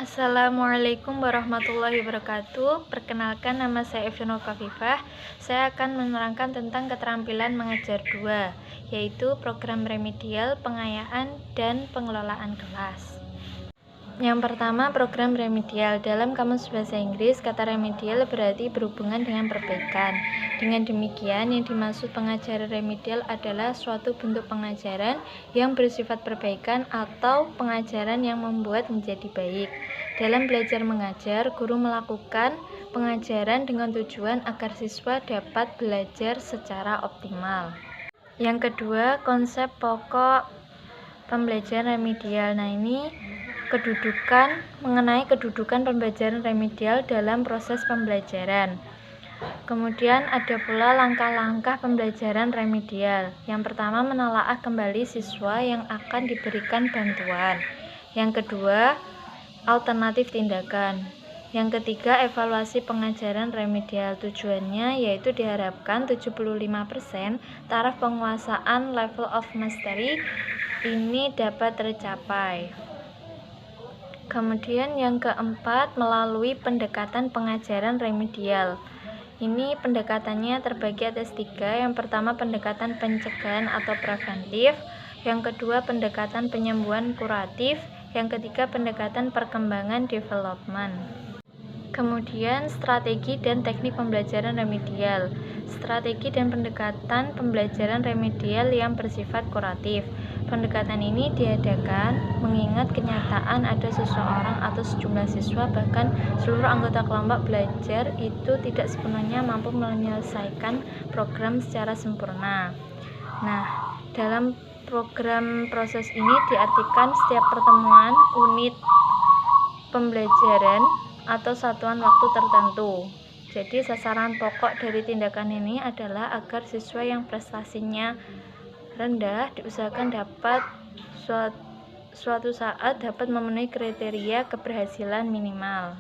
Assalamualaikum warahmatullahi wabarakatuh. Perkenalkan, nama saya Evnur Kafifah. Saya akan menerangkan tentang keterampilan mengajar 2, yaitu program remedial, pengayaan, dan pengelolaan kelas. Yang pertama, program remedial. Dalam Kamus Bahasa Inggris, kata remedial berarti berhubungan dengan perbaikan. Dengan demikian, yang dimaksud pengajaran remedial adalah suatu bentuk pengajaran yang bersifat perbaikan atau pengajaran yang membuat menjadi baik. Dalam belajar mengajar, guru melakukan pengajaran dengan tujuan agar siswa dapat belajar secara optimal. Yang kedua, konsep pokok pembelajaran remedial. Nah, ini mengenai kedudukan pembelajaran remedial dalam proses pembelajaran. Kemudian ada pula langkah-langkah pembelajaran remedial. Yang pertama, menelaah kembali siswa yang akan diberikan bantuan. Yang kedua, alternatif tindakan. Yang ketiga, evaluasi pengajaran remedial. Tujuannya yaitu diharapkan 75% taraf penguasaan level of mastery ini dapat tercapai. Kemudian yang keempat, melalui pendekatan pengajaran remedial. Ini pendekatannya terbagi atas 3. Yang pertama, pendekatan pencegahan atau preventif. Yang kedua, pendekatan penyembuhan kuratif. Yang ketiga, pendekatan perkembangan development. Kemudian, strategi dan teknik pembelajaran remedial. Strategi dan pendekatan pembelajaran remedial yang bersifat kuratif. Pendekatan ini diadakan mengingat kenyataan ada seseorang atau sejumlah siswa, bahkan seluruh anggota kelompok belajar itu tidak sepenuhnya mampu menyelesaikan program secara sempurna. Nah, dalam program proses ini diartikan setiap pertemuan unit pembelajaran atau satuan waktu tertentu. Jadi sasaran pokok dari tindakan ini adalah agar siswa yang prestasinya rendah diusahakan dapat suatu saat dapat memenuhi kriteria keberhasilan minimal.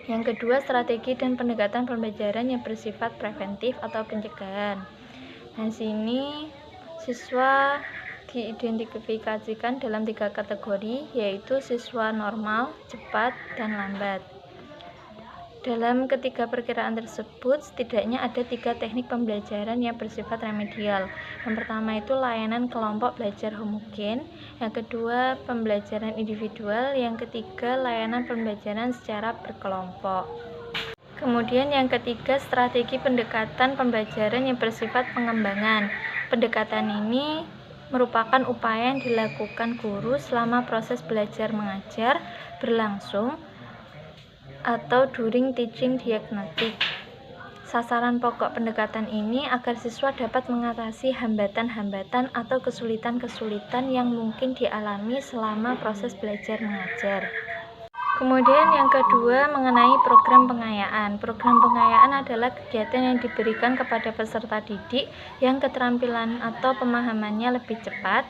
Yang kedua, strategi dan pendekatan pembelajaran yang bersifat preventif atau pencegahan. Di sini siswa diidentifikasikan dalam 3 kategori, yaitu siswa normal, cepat, dan lambat. Dalam ketiga perkiraan tersebut, setidaknya ada 3 teknik pembelajaran yang bersifat remedial. Yang pertama itu layanan kelompok belajar homogen, yang kedua pembelajaran individual, yang ketiga layanan pembelajaran secara berkelompok. Kemudian yang ketiga, strategi pendekatan pembelajaran yang bersifat pengembangan. Pendekatan ini merupakan upaya yang dilakukan guru selama proses belajar mengajar berlangsung atau during teaching diagnostic. Sasaran pokok pendekatan ini agar siswa dapat mengatasi hambatan-hambatan atau kesulitan-kesulitan yang mungkin dialami selama proses belajar mengajar. Kemudian yang kedua, mengenai program pengayaan. Program pengayaan adalah kegiatan yang diberikan kepada peserta didik yang keterampilan atau pemahamannya lebih cepat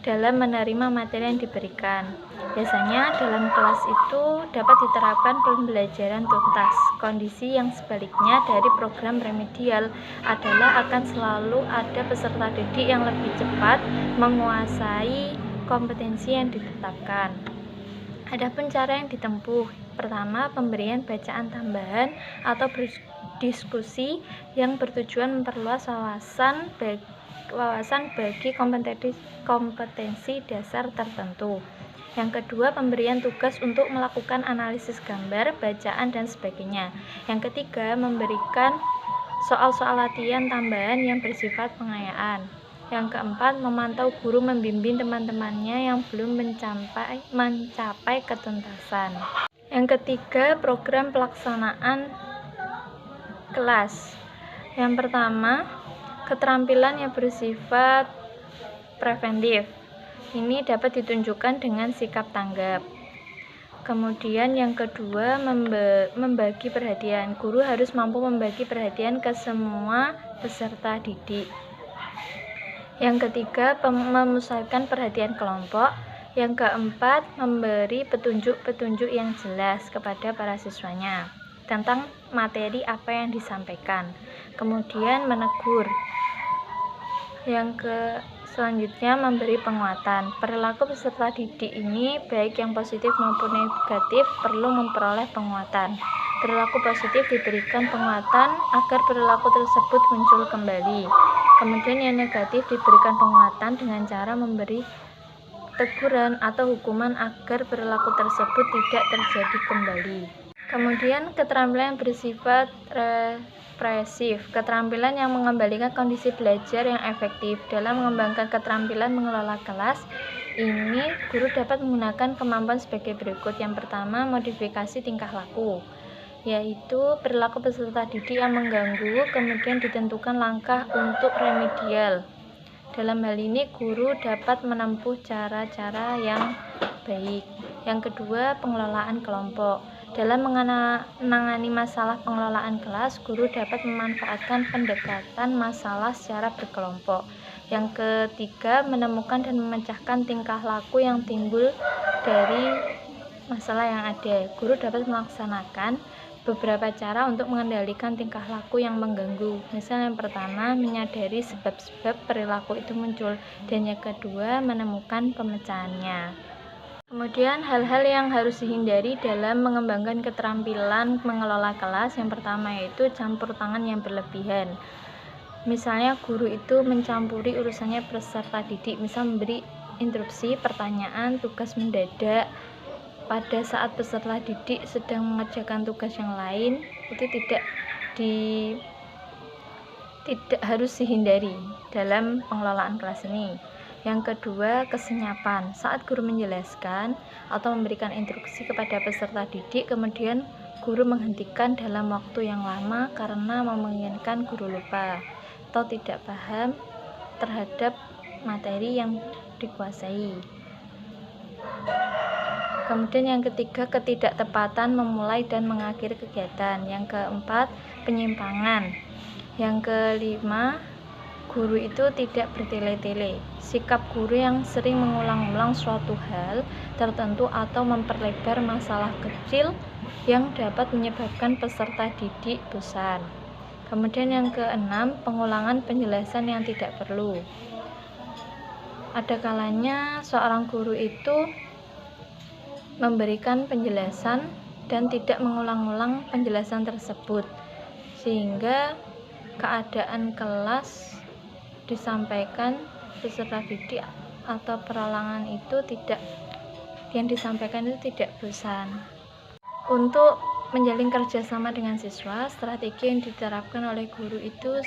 dalam menerima materi yang diberikan. Biasanya dalam kelas itu dapat diterapkan pembelajaran tuntas. Kondisi yang sebaliknya dari program remedial adalah akan selalu ada peserta didik yang lebih cepat menguasai kompetensi yang ditetapkan. Adapun cara yang ditempuh, pertama, pemberian bacaan tambahan atau diskusi yang bertujuan memperluas wawasan bagi kompetensi dasar tertentu. Yang kedua, pemberian tugas untuk melakukan analisis gambar, bacaan, dan sebagainya. Yang ketiga, memberikan soal-soal latihan tambahan yang bersifat pengayaan. Yang keempat, memantau guru membimbing teman-temannya yang belum mencapai ketuntasan. Yang ketiga, program pelaksanaan kelas. Yang pertama, keterampilan yang bersifat preventif. Ini dapat ditunjukkan dengan sikap tanggap. Kemudian yang kedua, membagi perhatian. Guru harus mampu membagi perhatian ke semua peserta didik. Yang ketiga, memusatkan perhatian kelompok. Yang keempat, memberi petunjuk-petunjuk yang jelas kepada para siswanya tentang materi apa yang disampaikan. Kemudian menegur. Yang Selanjutnya, memberi penguatan. Perilaku peserta didik ini, baik yang positif maupun negatif, perlu memperoleh penguatan. Perilaku positif diberikan penguatan agar perilaku tersebut muncul kembali. Kemudian yang negatif diberikan penguatan dengan cara memberi teguran atau hukuman agar perilaku tersebut tidak terjadi kembali. Kemudian keterampilan yang bersifat represif, keterampilan yang mengembalikan kondisi belajar yang efektif. Dalam mengembangkan keterampilan mengelola kelas ini, guru dapat menggunakan kemampuan sebagai berikut. Yang pertama, modifikasi tingkah laku, yaitu perilaku peserta didik yang mengganggu, kemudian ditentukan langkah untuk remedial. Dalam hal ini, guru dapat menempuh cara-cara yang baik. Yang kedua, pengelolaan kelompok. Dalam menangani masalah pengelolaan kelas, guru dapat memanfaatkan pendekatan masalah secara berkelompok. Yang ketiga, menemukan dan memecahkan tingkah laku yang timbul dari masalah yang ada. Guru dapat melaksanakan beberapa cara untuk mengendalikan tingkah laku yang mengganggu. Misal yang pertama, menyadari sebab-sebab perilaku itu muncul, dan yang kedua, menemukan pemecahannya. Kemudian hal-hal yang harus dihindari dalam mengembangkan keterampilan mengelola kelas, yang pertama yaitu campur tangan yang berlebihan. Misalnya guru itu mencampuri urusannya peserta didik, misal memberi instruksi, pertanyaan, tugas mendadak pada saat peserta didik sedang mengerjakan tugas yang lain, itu tidak harus dihindari dalam pengelolaan kelas ini. Yang kedua, kesenyapan. Saat guru menjelaskan atau memberikan instruksi kepada peserta didik, kemudian guru menghentikan dalam waktu yang lama karena memungkinkan guru lupa atau tidak paham terhadap materi yang dikuasai. Kemudian yang ketiga, ketidaktepatan memulai dan mengakhiri kegiatan. Yang keempat, penyimpangan. Yang kelima, guru itu tidak bertele-tele. Sikap guru yang sering mengulang-ulang suatu hal tertentu atau memperlebar masalah kecil yang dapat menyebabkan peserta didik bosan. Kemudian yang keenam, pengulangan penjelasan yang tidak perlu. Ada kalanya seorang guru itu memberikan penjelasan dan tidak mengulang-ulang penjelasan tersebut, sehingga keadaan kelas disampaikan peserta didik atau peralangan itu yang disampaikan itu tidak bosan. Untuk menjalin kerjasama dengan siswa, strategi yang diterapkan oleh guru itu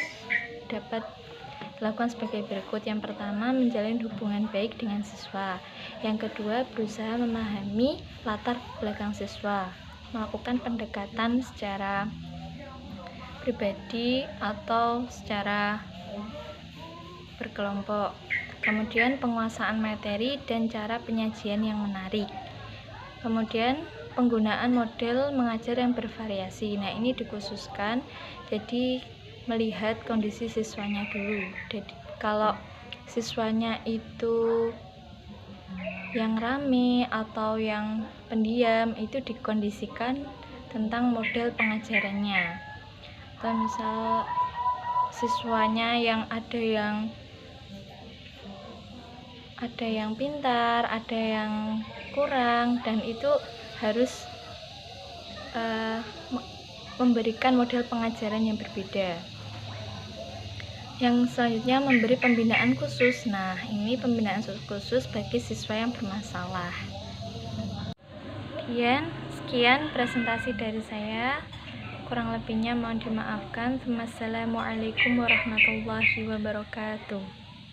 dapat dilakukan sebagai berikut. Yang pertama, menjalin hubungan baik dengan siswa. Yang kedua, berusaha memahami latar belakang siswa, melakukan pendekatan secara pribadi atau secara berkelompok. Kemudian penguasaan materi dan cara penyajian yang menarik. Kemudian penggunaan model mengajar yang bervariasi. Nah, ini dikhususkan jadi melihat kondisi siswanya dulu. Jadi kalau siswanya itu yang rame atau yang pendiam, itu dikondisikan tentang model pengajarannya. Atau misal siswanya yang ada yang pintar, ada yang kurang, dan itu harus memberikan model pengajaran yang berbeda. Yang selanjutnya, memberi pembinaan khusus. Nah, ini pembinaan khusus bagi siswa yang bermasalah. Sekian presentasi dari saya. Kurang lebihnya mohon dimaafkan. Wassalamualaikum warahmatullahi wabarakatuh.